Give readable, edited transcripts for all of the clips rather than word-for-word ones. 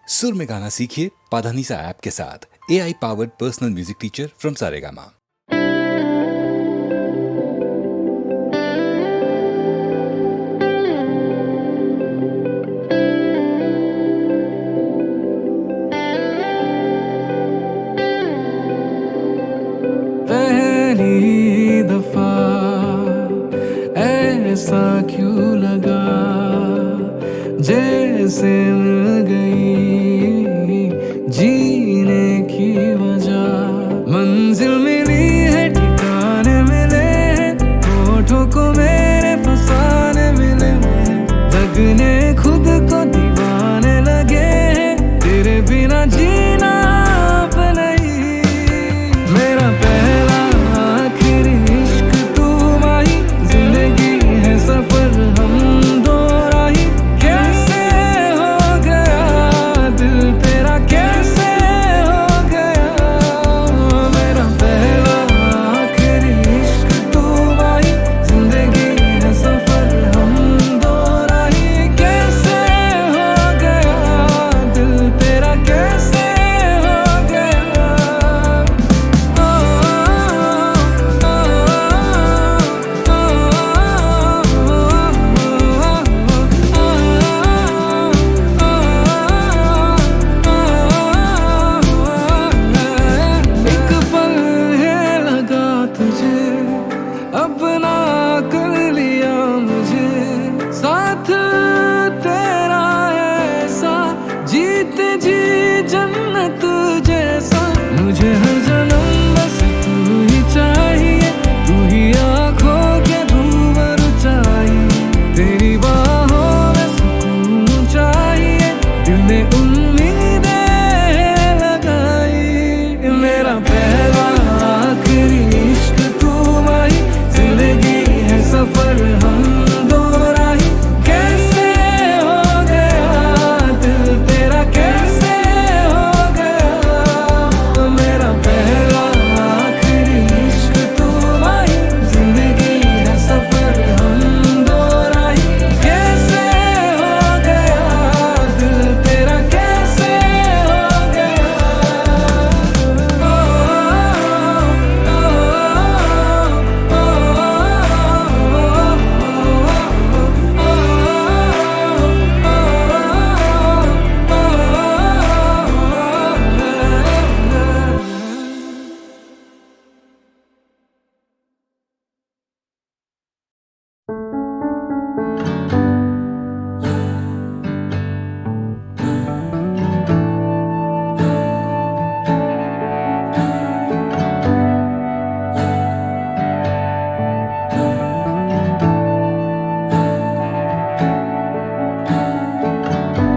सुर में गाना सीखिए पाधानीसा ऐप के साथ। AI powered personal music teacher from Saregama. पहली दफा ऐसा क्यों लगा जैसे मिल गई जीने की वजह। मंजिल मिली है, ठिकाने मिले हैं, होठों को मेरे फसाने मिले हैं, लगने खुद को दीवाने लगे हैं, तेरे बिना जीना अब नहीं। मेरा पहला आखिरी इश्क तू माही, जिंदगी है सफर हम दो राही। कैसे हो गया दिल तेरा, कैसे हो गया। मेरा पहला आखिरी इश्क तू माही, जिंदगी है सफर हम दो राही। कैसे हो गया दिल तेरा, कैसे हो गया। एक पल है लगा तुझे, अपना कर लिया मुझे, साथ तेरा ऐसा जीते जी जन्नत जैसा। मुझे हर जन्म बस तू ही चाहिए, तू ही आँखों के धूवर चाहिए, तेरी बाहों में सुकून चाहिए, दिल ने उम्मीदें लगाई। मेरा पहला आखिरी इश्क तू माही, जिंदगी है सफर हम दो राही। कैसे हो गया दिल तेरा, कैसे हो गया। मेरा पहला आखिरी इश्क तू माही, जिंदगी है सफर हम दो राही। कैसे हो गया दिल तेरा, कैसे हो गया।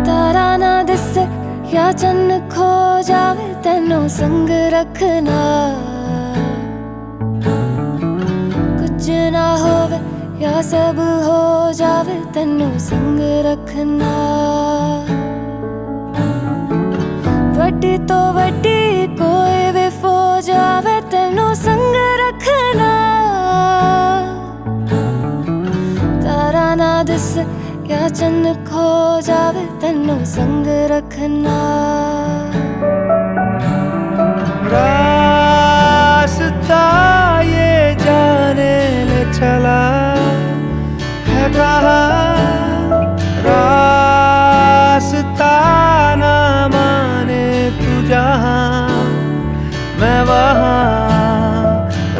तारा ना दिसे या चन्न खो जावे, तेनों संग रखना। कुछ ना होवे या सब हो जावे, तेनों संग रखना। वड्डी तो वड्डी कोई भी फौज आवे, तेनों संग रखना। तारा ना दिसे क्या चन्न खो जावे, तेनों संग रखना। रास्ता ये जाने ले चला है कहाँ, रास्ता ना माने तू जहाँ मैं वहाँ।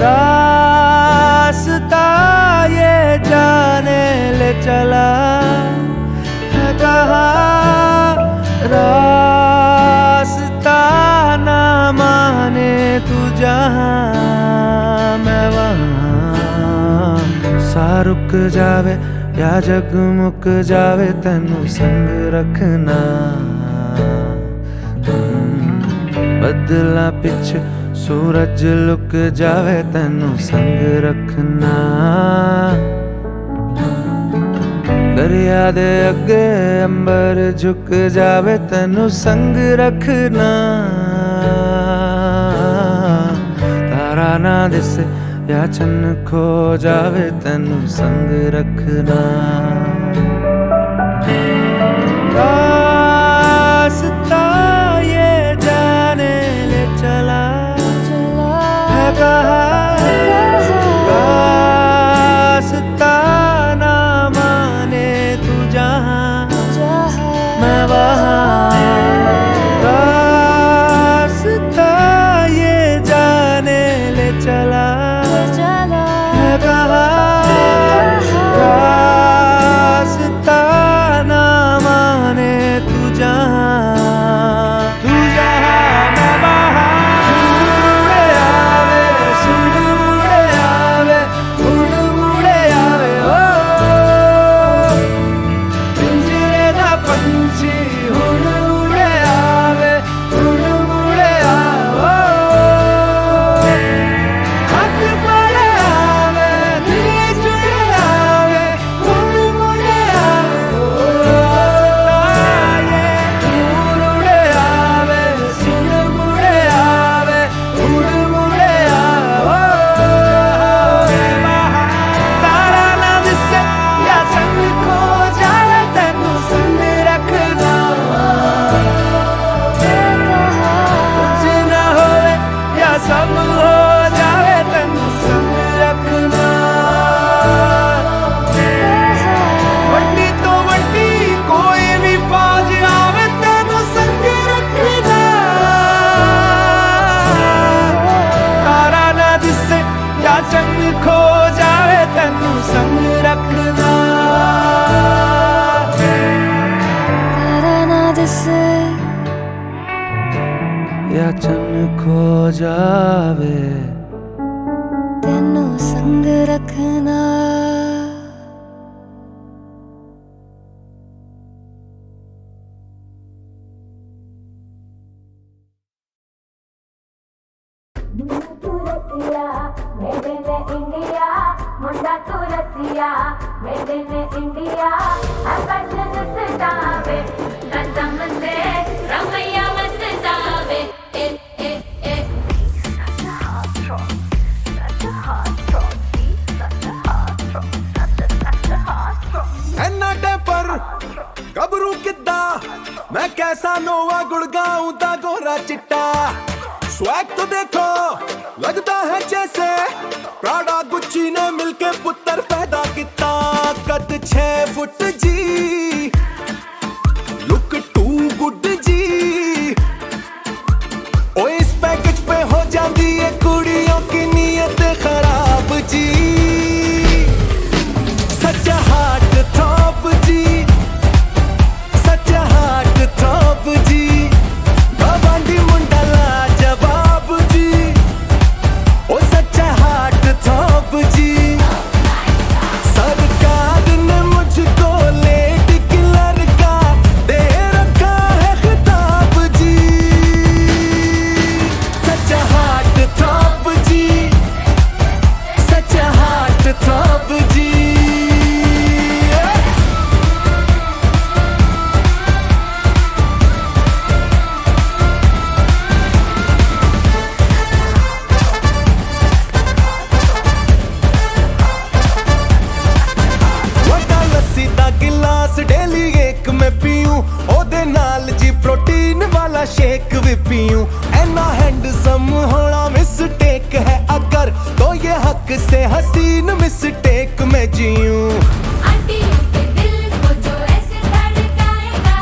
रास्ता ये जाने ले चला है कहाँ, रास्ता ना माने तू जहाँ मैं वहाँ। सा रुक जावे या जगमुक जावे, तेनू संग रखना। बदला पिछ सूरज लुक जावे, तेनू संग रखना। दरिया दे अगे अंबर झुक जावे, तेनू संग रखना। तारा ना दिसे या चन्न खो जावे, तेनू संग रखना। रास्ता या चन्न खो जावे तेनू संग रखना तू रसिया मेरे ने इंडिया मुंडा तू रसिया मेरे ने इंडिया फैशन सतावे कसम से रमैया मस्तावे ए ए ए such a hot rock such a hot rock such a hot rock such a hot rock ਐਨਾ ਟੈਂਪਰ ਗੱਭਰੂ ਕਿੱਦਾਂ मैं कैसा नोवा गुड़गाऊं दा गोरा चिट्टा स्वैग तो देखो लगता है जैसे प्राडा गुच्ची ने मिलके पुत्र पैदा किता कद 6 फुट जी लुक टू गुड जी ओ इस पैकेज पे हो जाती है कुड़ियों की नीयत खराब जी सच हार्ट थॉप जी सच हार्ट थॉप जी बाबांडी मुंडा लाजवाब जी ओ सच हार्ट थॉप जी सरकार ने मुझको लेडी किलर का दे रखा है खिताब जी सच हार्ट थॉप जी सच हार्ट थॉप जी डेली एक मैं पीऊं ओदे नाल जी प्रोटीन वाला शेक भी पीऊं ऐना हैंडसम होना मिस्टेक है अगर तो ये हक से हसीन मिस्टेक में जीऊं आंटी के दिल को जो ऐसे धड़काएगा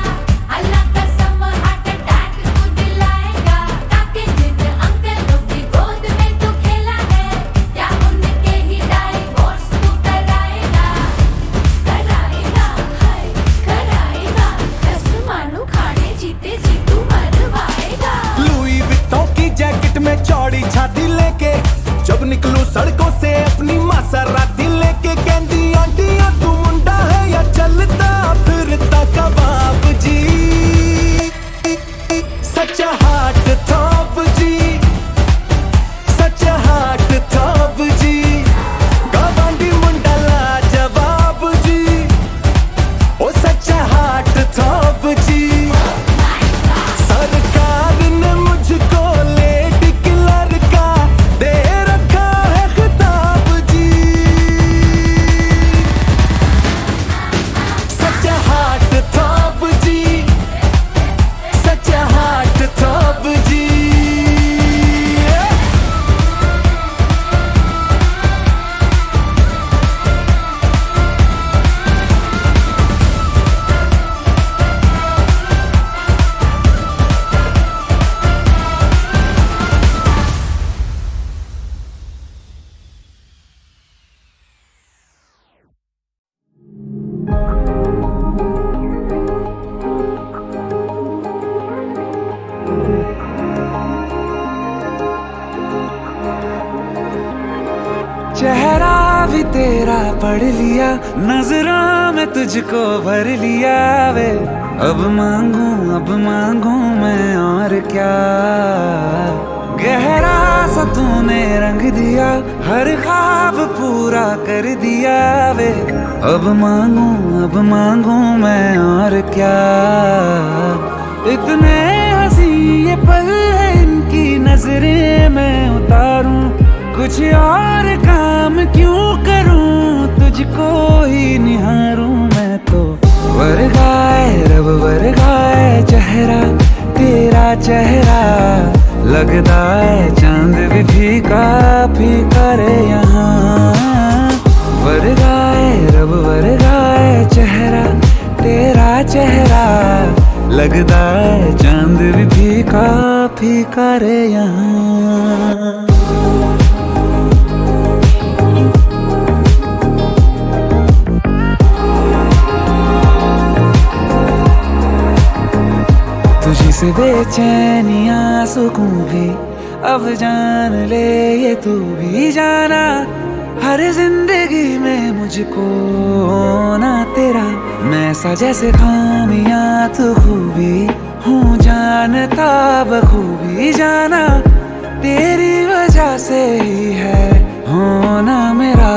अल्लाह कसम हार्ट अटैक को दिलाएगा ताकि जिन अंकलों की गोद में तू खेला है क्या उनके ही डाइवोर्स तू कराएगा हाय कराएगा कसम मानू खाने जीते जी तू मरवाएगा लुई विट्टों की जैकेट में चौड़ी छाती लेके जब निकलूं सड़कों से अपनी मासराती लेके कहंदी आंटियां तू मुंडा है या चलता फिरता कबाब जी सच हार्ट थॉप जी सच हार्ट थॉप जी गवांडी मुंडा लाजवाब जी ओ सच हार्ट थॉप जी सरकार ने मुझको लेडी किलर का दे रखा है खिताब जी सच हार्ट थॉप जी सच हार्ट थॉप जी चेहरा भी तेरा पढ़ लिया नजरों में तुझको भर लिया वे अब मांगू मैं और क्या गहरा सा तूने रंग दिया हर ख्वाब पूरा कर दिया वे अब मांगू मैं और क्या इतने हंसी ये पल है इनकी नजरें मैं उतारूं कुछ और काम क्यों करूं तुझको ही निहारूं मैं तो वर्गाए रब वर्गाए चेहरा तेरा चेहरा लगता है चांद भी फीका फीका रे यहाँ वर्गाए रब वर्गाए चेहरा तेरा चेहरा लगता है चांद भी फीका फीका रे यहाँ तुझी इस बेचैनियां सुकून भी अब जान ले ये तू भी जाना, हर जिंदगी में मुझको ना तेरा मैं सा जैसे खामियां तू खूबी हूँ जानता बखूबी जाना, तेरी वजह से ही है होना मेरा।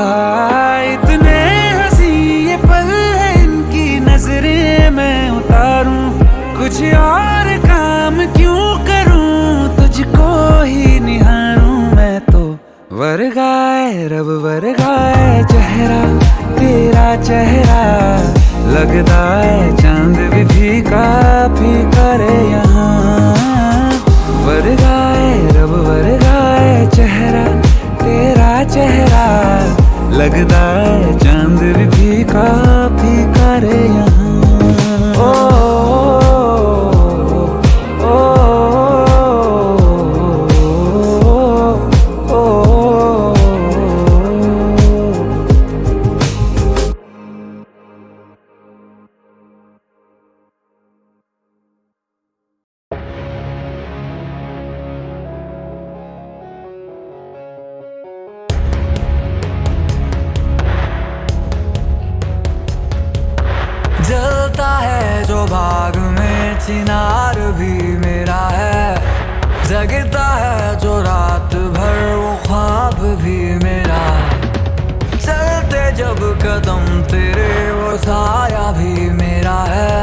इतने हंसी ये पल है इनकी नजरें मैं उतारूं, कुछ और काम क्यों करूं तुझको ही निहारूं मैं तो। वर्गाए रब वर्गाए चेहरा तेरा चेहरा, लगता है चांद भी फीका फीका रे यहाँ। वर्गाए रब वर्गाए चेहरा तेरा चेहरा, लगता है चांद भी फीका फीका रे यहाँ। जलता है जो बाग में चिनार भी मेरा है, जगता है जो रात भर वो ख्वाब भी मेरा। चलते जब कदम तेरे वो साया भी मेरा है,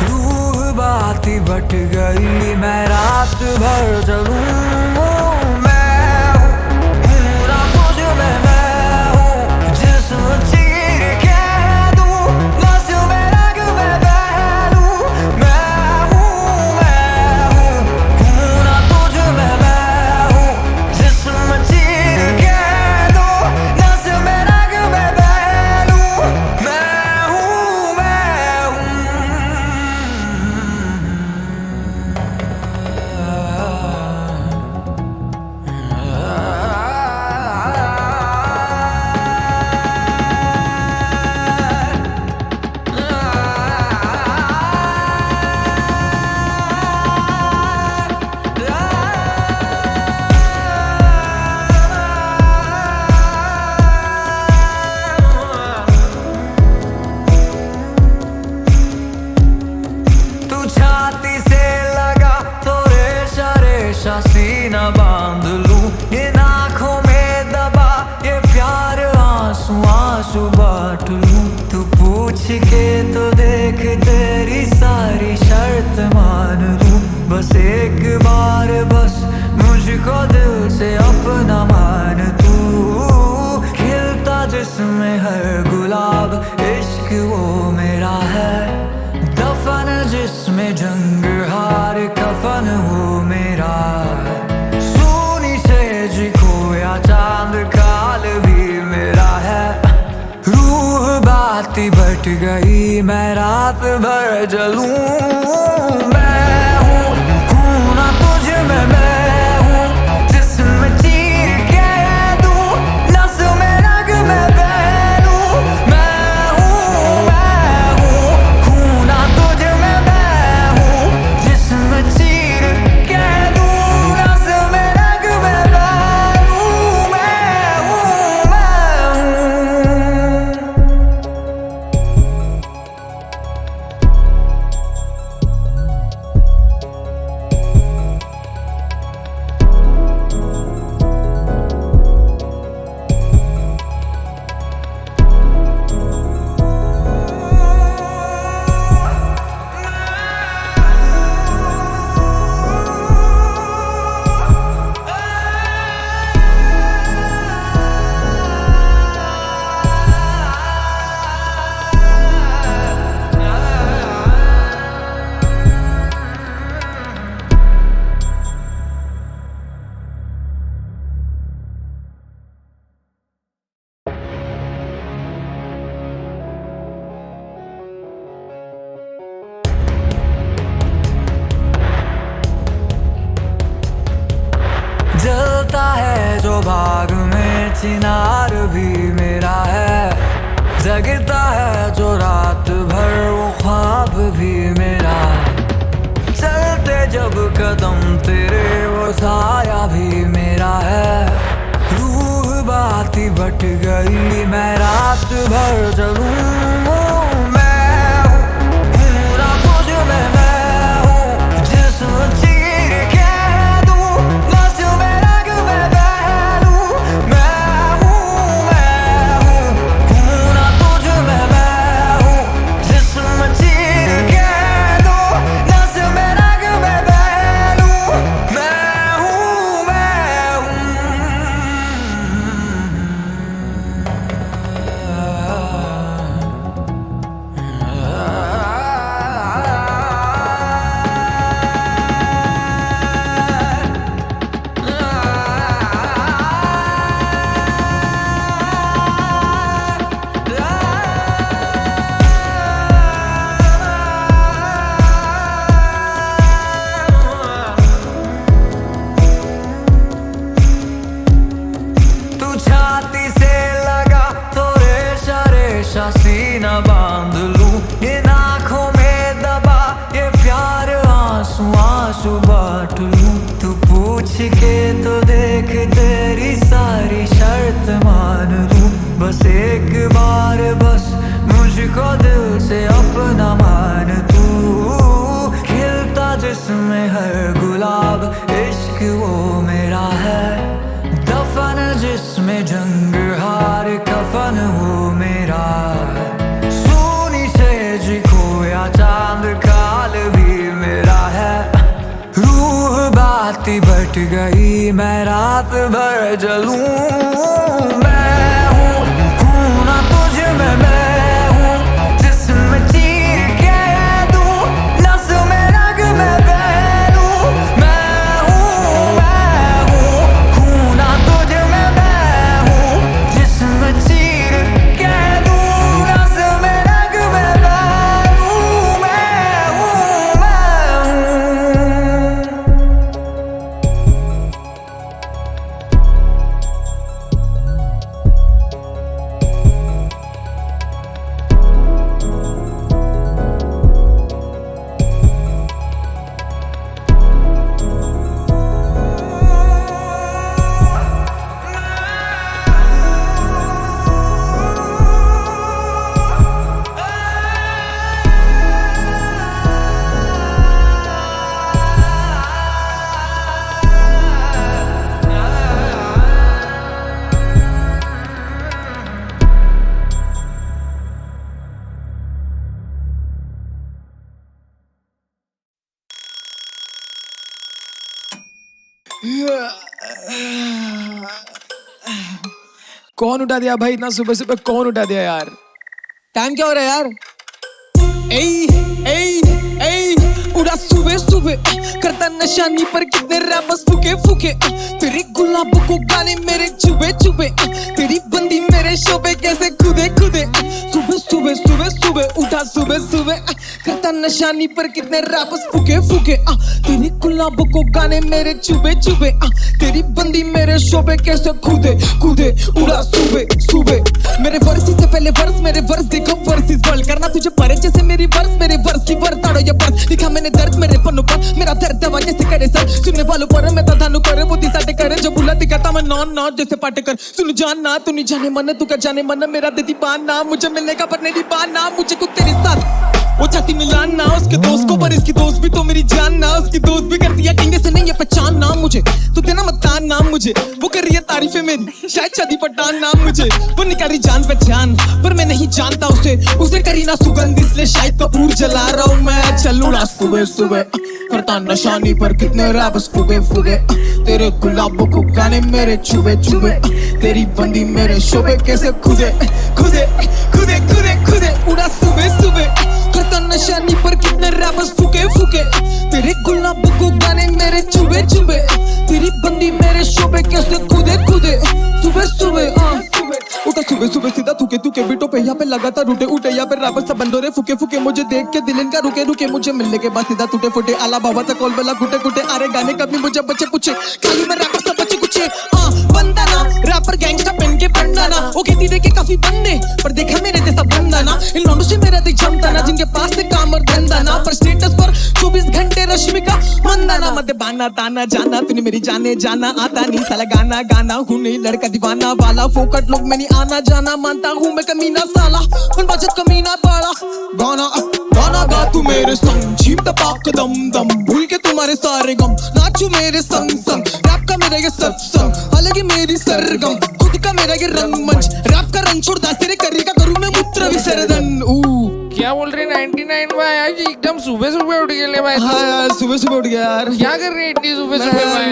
रूह बाती बट गई मैं रात भर चलूं। सीना बांध लूं इन आँखों में दबा ये प्यार आंसू आंसू बांट लूं। तू पूछ के तो देख तेरी सारी शर्त मान लूं, बस एक बार बस मुझको दिल से अपना मान तू। खिलता जिसमें हर गुलाब इश्क वो मेरा है, दफन जिसमें जंग हार कफन वो मेरा। सोनी से जी खोया चांद काल भी मेरा है, रूह बाती बट गई मैं रात भर जलूं। मैं हूँ ना तुझ में मैं हूँ जिसमें चीर के दूं, नस में रग में बहलूं। मैं हूँ ना तुझ में मैं हूँ जिसमें चीर के दूं, नस में रग में बहलूं। मैं हूँ जलता है जो बाग में चिनार भी मेरा है, जगता है जो रात भर वो ख्वाब भी मेरा। चलते जब कदम तेरे वो साया भी मेरा है। रूह बात बट गई मैं रात भर चलूं। मैं हूँ ना तुझ में मैं हूँ जिस्म चीर के दूं नस में रग में बहरूं। मैं हूँ ना तुझ में मैं हूँ जिस्म चीर के दूं नस में रग में बहरूं। मैं हूँ तू छाती से लगा तो रेशा रेशा सीना बांध लूं। इन आँखों में दबा ये प्यार आंसू आंसू बांट लूं। तू पूछ के तो देख तेरी सारी शर्त मान लूं। बस एक बार बस मुझको दिल से अपना मान तू। खिलता जिसमें हर गुलाब इश्क वो मेरा है। दफन जिसमें जंग हार कफन वो मेरा। सोनी सेज खोया चांद काल भी मेरा है। रूह बाती बट गई मैं रात भर जलूं। मैं हूँ ना तुझ में मैं हूँ जिस्म चीर के दूं नस में रग में बहरूं। मैं हूँ ना तुझ में मैं हूँ जिस्म चीर के दूं नस में रग में बहरूं। मैं हूँ कौन उठा दिया भाई? इतना सुबह सुबह कौन उठा दिया यार? टाइम क्या हो रहा है यार? उड़ा सुबह सुबह करता नशानी पर कितने रैपर्स फूके फूके। तेरे गुलाबों को गाने मेरे चुबे चुबे। तेरी बंदी मेरे शोबे कैसे खुदे खुदे। सुबह सुबह सुबह सुबह उठा सुबह सुबह करता नशानी पर कितने रैपर्स फूके फूके। तेरी गुलाबों को गाने मेरे चुबे चुबे। तेरी बंदी मेरे शोबे कैसे खुदे खुदे। उड़ा सुबह सुबह मेरे वर्स से पहले वर्स मेरे वर्स देखो वर्सेस वर्ल्ड करना तुझे परे जैसे मेरी वर्स मेरे वर्स की वर्ताड़ो ये बर्स दिखा मैंने दर्द मेरे पन्नों पर मेरा दर्द दवा जैसे करे सर सुनने वालों पर मैं तानु करे वो दिसाटे करे जो बुला दिखाता मैं नॉन नॉट जैसे पाटे कर सुन जानना तू नहीं जाने मन तू क्या जाने मन मेरा दीदी बाना मुझे मिलने का पर नहीं बाना मुझे कुछ तेरे साथ वो चाहती मिलाना उसके दोस्त को पर इसकी दोस्त भी तो मेरी जान ना उसकी दोस्त भी कर दिया किंगे से नहीं ये पहचान नाम मुझे तो देना मत तान नाम मुझे वो कर रही है तारीफें मेरी शायद शादी पठान नाम मुझे वो निकाल रही जान पहचान पर मैं नहीं जानता उसे करी ना सुगंध इसलिए शायद कपूर जला रहा हूँ मैं चलूंगा सुबह सुबह करता नशानी पर कितने रैपर्स फूके फूके तेरे गुलाबों को गाने मेरे चुबे चुबे तेरी बंदी मेरे शोबे कैसे खुदे खुदे खुदे खुदे खुदे उड़ा सुबह सुबह करता नशानी पर कितने रैपर्स फूके फूके तेरे गुलाबों को गाने मेरे चुबे चुबे तेरी बंदी मेरे शोबे कैसे खुदे खुदे सुबह सुबह उठा सुबह सुबह सीधा थूके थूके बीटो पे यहाँ पे लगातार रूटे उठे यहाँ पे राबर सा बंदोरे फूके फूके मुझे देख के दिल इनका रुके रुके मुझे मिलने के बाद सीधा टूटे फूटे आला बाबा सा कॉल बेला कुटे कुटे अरे गाने कभी मुझे बच्चे पूछे खाली में रैपर सा बच्चे कुछ बंदाना रैपर गैंगस्टर पेन के पंडाना वो कहती देखे काफी बंदे पर देखा मेरे जैसा बंदाना इन लौंडों से मेरा दिल जमता ना जिनके पास से काम और धंधा ना पर स्टेटस पर 24 घंटे रश्मिका मंदाना मत बाना ताना जाना तूने मेरी जाने जाना आता नहीं साला गाना गाना हूँ नहीं लड़का दीवाना वाला फोकट लोग मैं नहीं आना जाना मानता हूँ मैं कमीना साला पर बचत कमीना पाड़ा गाना गाना गा तू मेरे संग झीम टपाक दम दम भूल के तुम्हारे सारे गम नाचू मेरे संग संग रैप का मेरा ये सत्संग अलग ही मेरी सरगम खुद का मेरा ये रंगमंच रैप का रंग छोड़ दास तेरे करी का करूँ मैं मूत्र विसर्जन क्या बोल रहे 99 भाई आज एकदम सुबह सुबह उठ गए भाई। हाँ यार सुबह सुबह उठ गया यार। क्या कर रहे हैं इतनी सुबह सुबह भाई?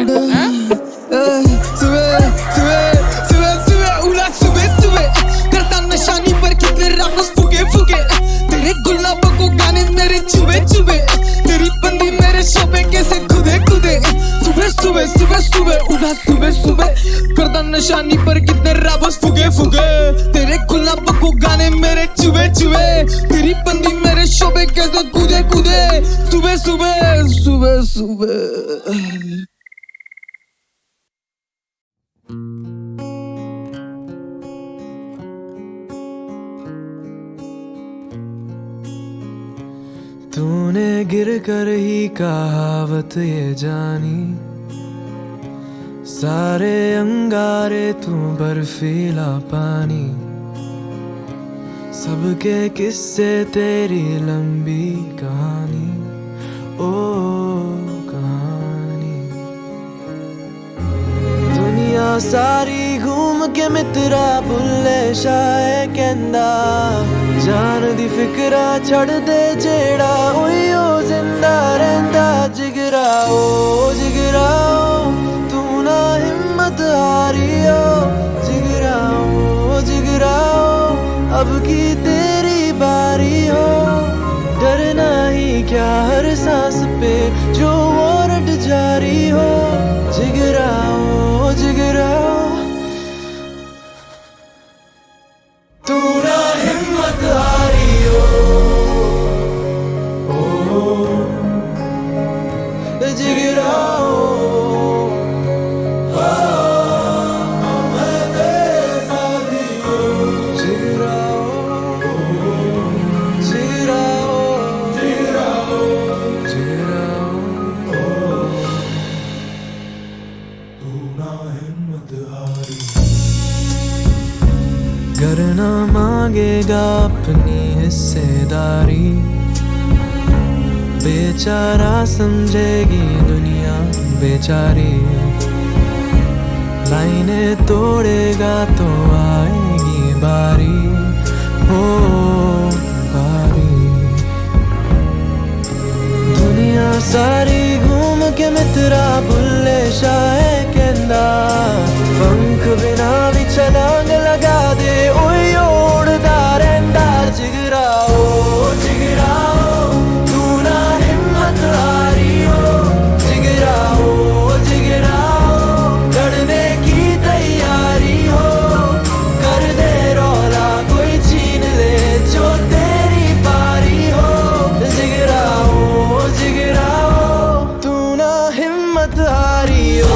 सुबह सुबह सुबह सुबह उला सुबह सुबह करता नशानी पर कितने रामस फूके फूके तेरे गुलाबों को गाने मेरे चुबे चुबे तेरी बंदी मेरे शोबे कैसे खुदे खुदे सुबह सुबह सुबह सुबह उठा सुबह सुबह करता नशानी पर कितने रामस फूके फूके तेरे गुलाबों को गाने मेरे चुबे चुबे तेरी बंदी मेरे शोबे कैसे खुदे खुदे सुबह सुबह सुबह सुबह। तूने गिर कर ही कहावत ये जानी सारे अंगारे तू बर्फीला पानी सबके किस्से तेरी लंबी कहानी ओ कहानी दुनिया सारी घूम के मित्रा भुल्ले शाये कहंदा जान दी फिकरा छड़ दे जेड़ा उयो जिंदा रहंदा जिगरा ओ तू ना हिम्मत हारियो जिगरा ओ अब की तेरी बारी हो डरना ही क्या हर सांस पे जो वारंट जारी हो जिगरा ओ तू ना हिम्मत हारियो जिगरा करना मांगेगा अपनी हिस्सेदारी बेचारा समझेगी दुनिया बेचारी लाइनें तोड़ेगा तो आएगी बारी हो बारी दुनिया सारी घूम के मित्रा भुल्ले शाये कहंदा पंख बिना भी छलांग लगा दे ओए ओढ़दा रहंदा जिगरा ओ तू ना हिम्मत हारियो जिगरा ओ लड़ने की तैयारी हो कर दे रौला कोई छीन ले जो तेरी बारी हो जिगरा ओ तू ना हिम्मत हारियो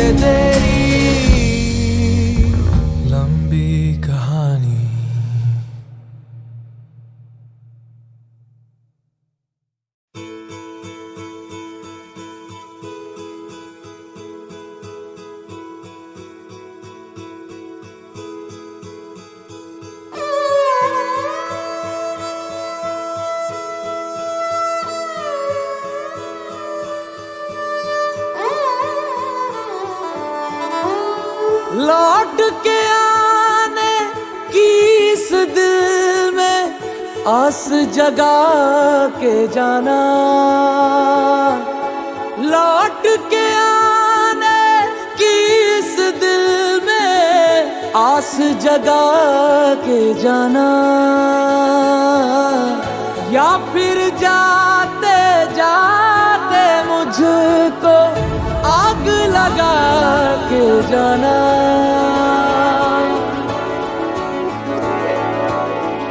तेरी लंबी कहानी लौट के आने आस जगा के जाना, लौट के आने की इस दिल में आस जगा के जाना, या फिर जाते जाते मुझको आग लगा के जाना।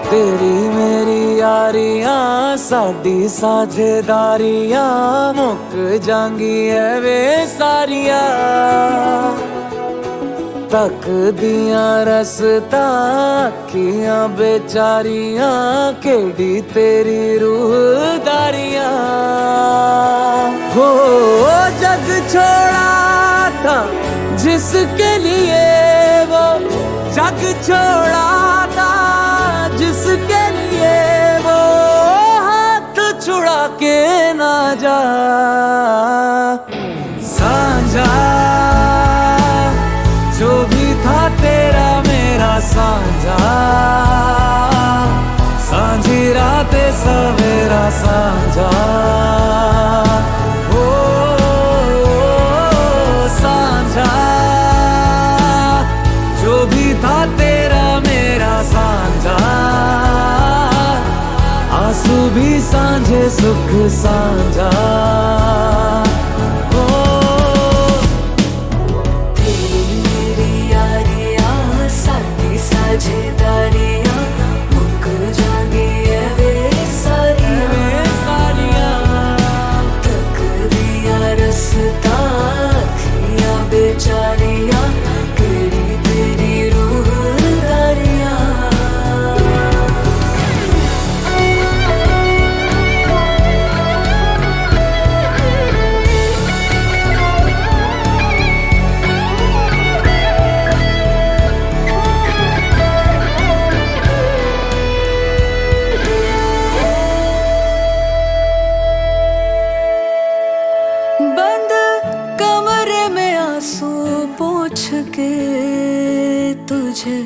तेरी मेरी यारियां साडी साझेदारियां मुक जांगी है वे सारियां, तक दियां रसता अखियां बेचारियां केड़ी तेरी रूहदारियां। हो जग छोड़ा था जिसके लिए वो जग छोड़ा था, जिसके लिए वो हाथ छुड़ा के ना जा। साझा जो भी था तेरा मेरा साझा, सांझी रात सवेरा साझा। ओ साझा जो भी था तेरा मेरा साझा, आंसू भी सांझे सुख साझा। साझेदारियां मुक जागी है वे सारियां, तक दिया रसता अखियां बेचारियां केड़ी तेरी रूहदारियां। बंद कमरे में आंसू पोंछ के तुझे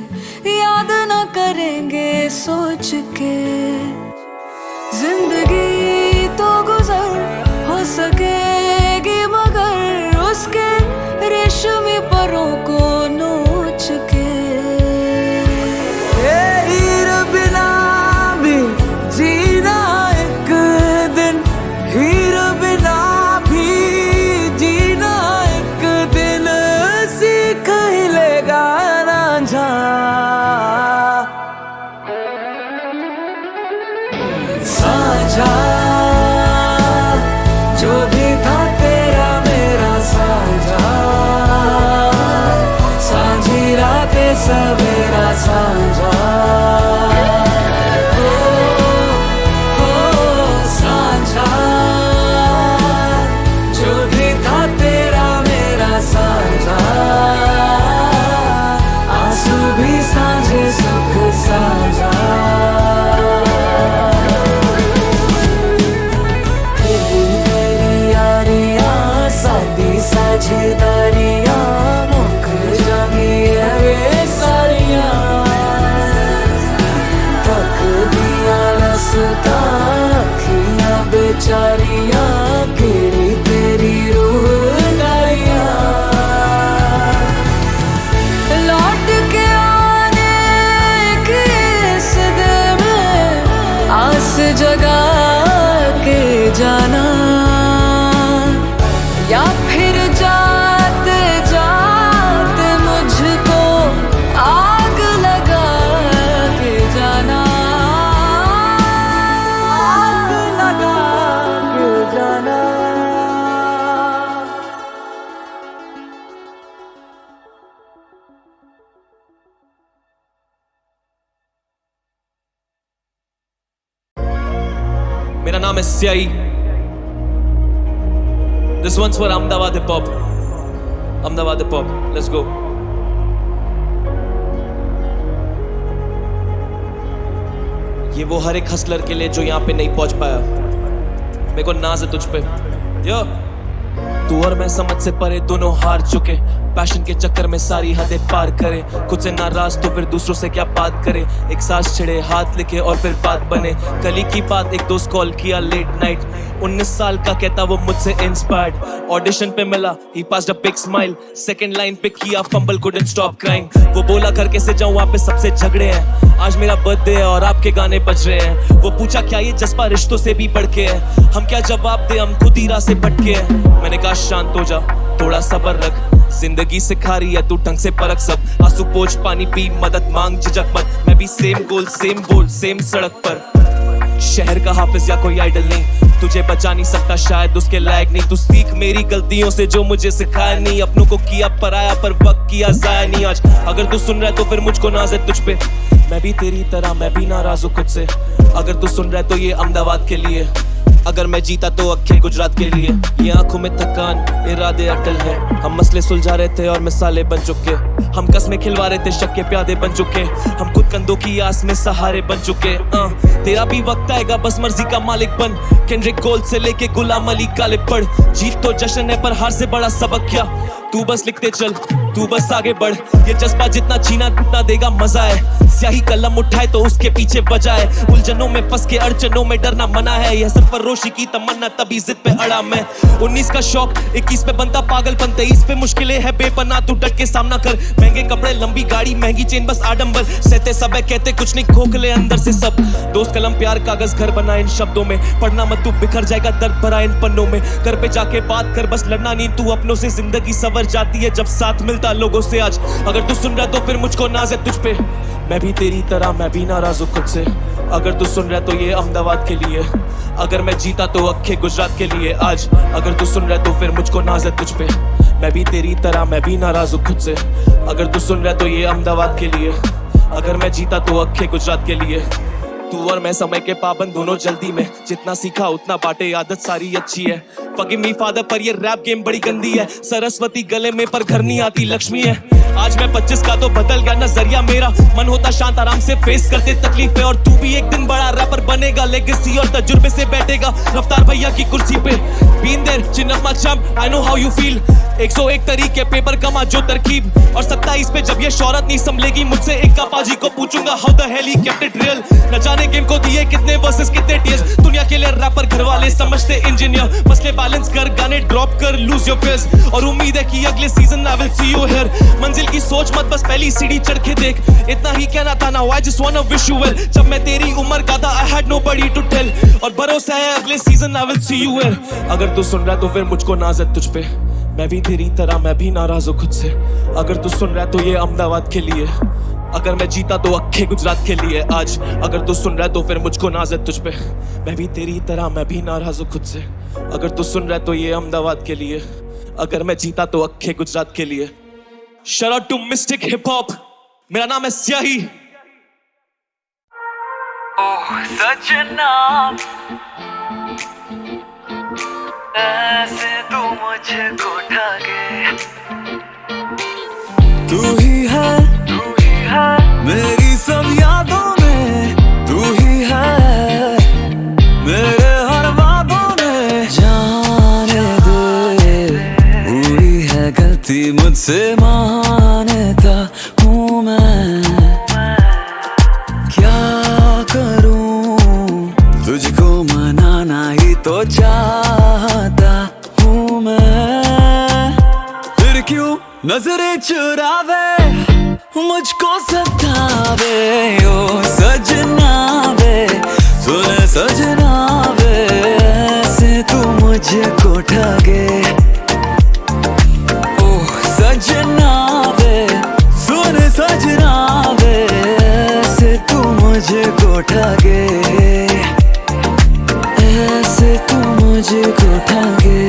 याद न करेंगे सोच के, जिंदगी तो गुजर हो सकेगी मगर उसके रेशमी परों को नोच के। हीर बिना भी जीना एक दिन, हीर बिना साझा जो भी था तेरा मेरा साझा, सांझी रात सवेरा साझा। साझा जो भी था तेरा मेरा साझा, आंसू भी सांझे सुख साझा। साझेदारियां मुक जागी है वे सारियां, तक दिया रसता अखियां बेचारियां केड़ी तेरी रूहदारियां। लौट के आने की इस दिल में आस जगा के जाना, या फिर जाते जाते मुझको आग लगा के जाना, आग लगा के जाना। मेरा नाम है स्याई। This one's for Ahmedabad hip hop. Ahmedabad hip hop. Let's go. ये वो हर एक हसलर के लिए जो यहाँ पे नहीं पहुंच पाया। मेरे को नाज है तुझ पे। यो तू और मैं समझ से परे दोनों हार चुके, पैशन के चक्कर में सारी हदें पार करे। खुद से नाराज तो फिर दूसरों से क्या बात करे, एक सांस छिड़े हाथ लिखे और फिर बात बने। कली की बात एक दोस्त कॉल किया लेट नाइट, 19 साल का कहता वो मुझसे इंस्पायर्ड। ऑडिशन पे मिला he passed a big smile, second line पे किया फंबल कुडंट स्टॉप क्राइंग। वो बोला घर कैसे जाऊं वहाँ पे सबसे झगड़े हैं, आज मेरा बर्थडे है और आपके गाने बज रहे हैं। वो पूछा क्या ये जज्बा रिश्तों से भी बढ़ के है, हम क्या जवाब दे हम खुद ही राह से भटके हैं। मैंने कहा शांत हो जा थोड़ा सब्र रख, जिंदगी सिखा रही है तू ढंग से परख सब। आंसू पोंछ पानी पी मदद मांग झिझक मत, मैं भी सेम गोल सेम बोल सेम सड़क पर। शहर का हाफिज या कोई आइडल नहीं, तुझे बचा नहीं सकता शायद उसके लायक नहीं। तू सीख मेरी गलतियों से जो मुझे सिखाया नहीं, अपनों को किया पराया पर वक्त किया जाया नहीं। आज अगर तू सुन रहा है तो फिर मुझको नाज है तुझ पे, मैं भी तेरी तरह मैं भी नाराज हूँ खुद से। अगर तू सुन रहा है तो ये अहमदाबाद के लिए, अगर मैं जीता तो अखिल गुजरात के लिए। ये आंखों में थकान इरादे अटल है, हम मसले सुलझा रहे थे और मिसाले बन चुके। हम कस्में खिलवा रहे थे शक के प्यादे बन चुके, हम खुद कंधों की आस में सहारे बन चुके। तेरा भी वक्त आएगा बस मर्जी का मालिक बन, केंड्रिक कोल से लेके गुलाम अली काले पढ़। जीत तो जश्न है पर हार से बड़ा सबक क्या, तू बस लिखते चल तू बस आगे बढ़। ये जज्बा जितना छीना टूटना देगा मजा है, स्याही कलम उठाए तो उसके पीछे बजाए। उलझनों में फंस के अड़चनों में डरना मना है, यह सरफरोशी की तमन्ना तभी जिद पे अड़ा मैं। 19 का शौक 21 पे बनता पागलपन, 23 पे मुश्किलें है बेपना तू डट के सामना कर। महंगे कपड़े लंबी गाड़ी महंगी चेन बस आडंबर, सहते सब है कहते कुछ नहीं खोखले अंदर से सब। दोस्त कलम प्यार कागज घर बना इन शब्दों में, पढ़ना मत तू बिखर जाएगा दर्द भरा इन पन्नों में। घर पे जाके बात कर बस लड़ना नहीं तू अपनों से, जिंदगी सवर जाती है जब साथ मिलता लोगों से। आज अगर तू सुन रहा तो फिर मुझको नाज है तुझ पे, मैं भी तेरी तरह मैं भी नाराज हूँ खुद से। अगर तू सुन रहा तो ये अहमदाबाद के लिए, अगर मैं जीता तो अक्खे गुजरात के लिए। आज अगर तू सुन रहा तो फिर मुझको नाज है तुझ पे, मैं भी तेरी तरह मैं भी नाराज हूँ खुद से। अगर तू सुन रहा तो ये अहमदाबाद के लिए, अगर मैं जीता तो अक्खे गुजरात के लिए। तू और मैं समय के पाबंद दोनों जल्दी में, जितना सीखा उतना बांटे आदत सारी अच्छी है। फॉरगिव मी फादर पर ये रैप गेम बड़ी गंदी है, सरस्वती गले में पर घर नहीं आती लक्ष्मी है। आज मैं 25 का तो बदल गया नजरिया मेरा, मन होता शांत आराम से फेस करते तकलीफें। और तू भी एक दिन बड़ा रैपर बनेगा, लेगेसी और तजुर्बे से बैठेगा रफ्तार भैया की कुर्सी पे। बीन देयर चिन्ह मा champ I know how you feel, 101 तरीके पेपर कमा जो तरकीब। और 27 पे जब ये शौहरत नहीं संभलेगी मुझसे, एक का पाजी को पूछूंगा how the hell he kept it real. न जाने गेम को दिए कितने वर्सेस कितने टीयर्स, दुनिया के लिए रैपर घर वाले समझते इंजीनियर। मसले बैलेंस कर गाने ड्रॉप कर लूज योर फेस, और उम्मीद है कि अगले season I will see you here. मंजिल की सोच मत बस पहली सीढ़ी चढ़ के देख, इतना ही कहना था ना I just wanna wish you well. जब मैं तेरी उम्र का था I had nobody to tell, और भरोसा है अगले season I will see you here. अगर तू सुन रहा तो फिर मुझको नाज है तुझ पे, मैं भी तेरी तरह मैं भी नाराज हूँ खुद से। अगर तू सुन रहा तो ये अहमदाबाद के लिए, अगर मैं जीता तो अक्खे गुजरात के लिए। आज अगर तू सुन रहा है तो फिर मुझको नाज है तुझ पे, मैं भी तेरी तरह मैं भी नाराज हूँ खुद से। अगर तू सुन रहा है तो ये अहमदाबाद के लिए, अगर मैं जीता तो अक्खे गुजरात के लिए। Shout out to Mystic Hip Hop, मेरा नाम है स्याही। ओह सजना ऐसे तू मुझको ठाके, तू ही है मेरी सब यादों में, तू ही है मेरे हर वादों में। जाने दे हुई है गलती मुझसे, मानता हूँ मैं, क्या करूँ तुझको मनाना ही तो चाहता हूँ मैं। फिर क्यों नजरें चुरावे मुझको सतावे, ओ सजना वे सुन सजना वे, ऐसे तू मुझको ठगे। ओ सजना वे सुन सजना वे, ऐसे तू मुझको ठगे, ऐसे तू मुझको ठगे।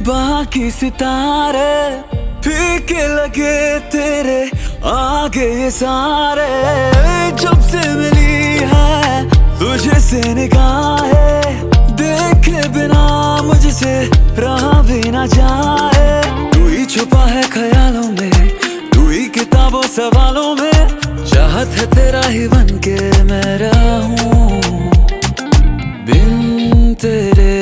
बाकी सितारे फीके लगे तेरे आगे ये सारे, जब से मिली है तुझे से निगाहें से रहा भी ना जाए, तू ही छुपा है ख्यालों में, तू ही किताबों सवालों में, चाहत है तेरा ही बन के मैं रहूं बिन तेरे,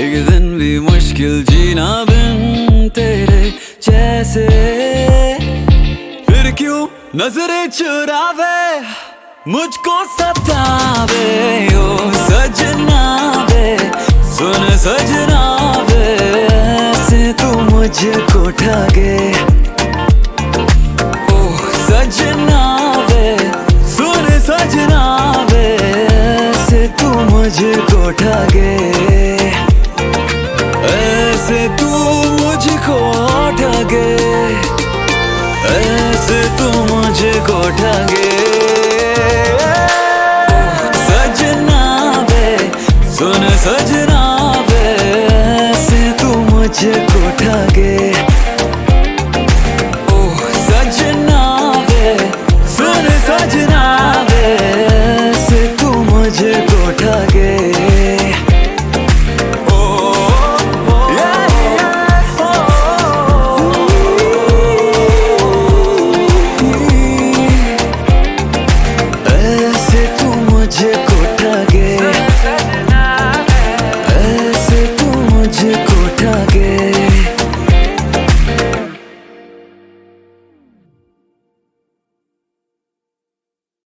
एक दिन भी मुश्किल जीना बिन तेरे जैसे। फिर क्यों नजरें चुरावे, मुझको सतावे ओ सजना वे, सुन सजना वे, ऐसे तू मुझको ठगे ओ सजना वे, सुन सजना वे, ऐसे तू मुझको ठगे, ऐसे तू मुझको ठगे, ऐसे तू मुझको ठगे सजना वे, सुन सजना